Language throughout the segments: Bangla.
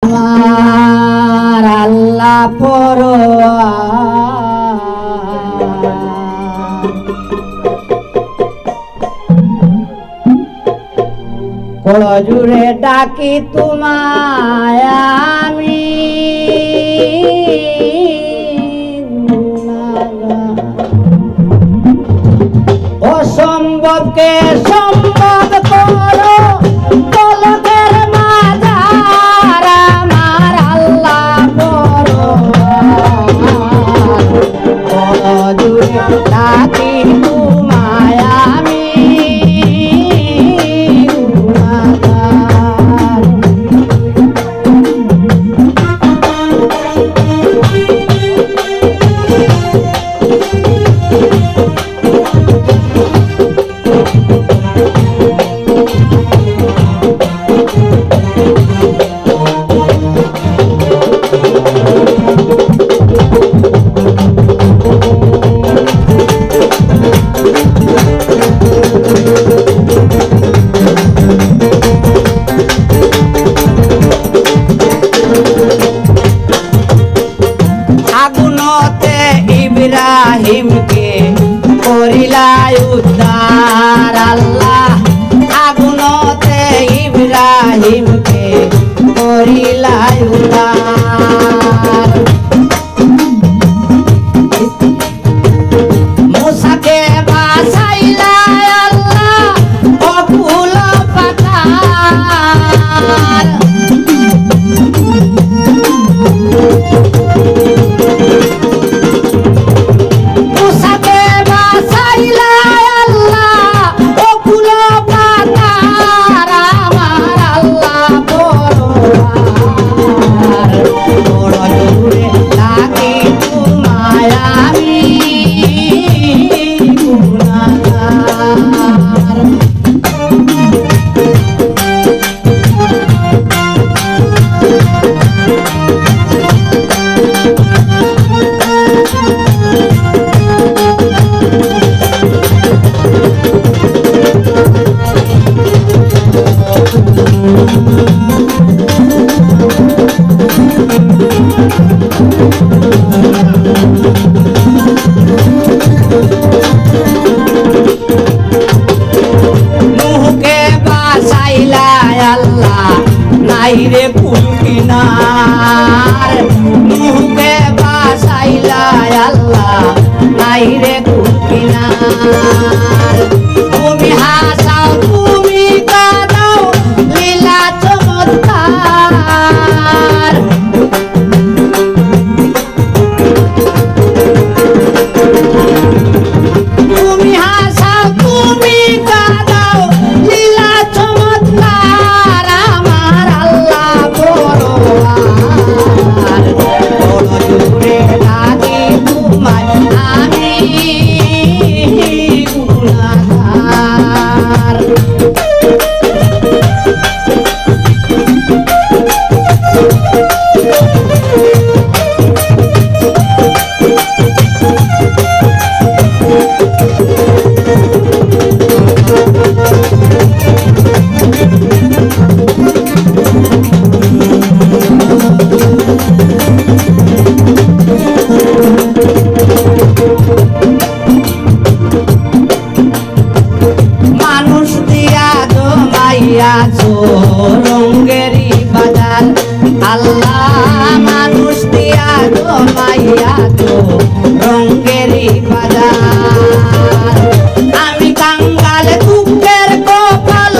আমার আল্লাহ পরোয়া কজুরে ডাকি তোমায় আমি অসম্ভবকে সম্ভব করো পলকের মাঝার আমার আল্লাহ কজুরে ডাকি তোমায় আমি ইব্রাহিমকে করিলাই উদ্ধার আল্লাহ আগুনতে ইব্রাহিমকে করিলাই উদ্ধার মুসাকে বাঁচাইলাই আল্লাহ অকুল পাতার নাইরে কুল কিনার মুখে বাসাইলাই আল্লাহ নাইরে কুল কিনার তুমি হাসাও তুমি কাঁদাও লীলা চমৎকার তুমি হাসাও তুমি কাঁদাও লীলা চমৎকার আমার আল্লাহ পরোয়ার বড় জোরে ডাকি তোমায় আমি গুনাহগার মানুষ দিয়া জমাইয়াছো রঙ্গেরি বাজার আল্লাহ মানুষ দিয়া জমাইয়াছো রঙ্গেরি বাজার আমি কাঙ্গাল দুঃখের কপাল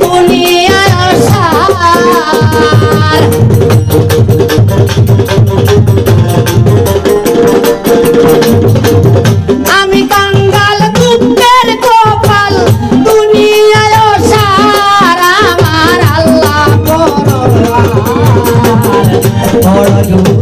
দুনিয়ায় আসার আমি কাঙ্গাল দুঃখের কপাল দুনিয়ায় আসার আমার আল্লাহ পরোয়ার বড়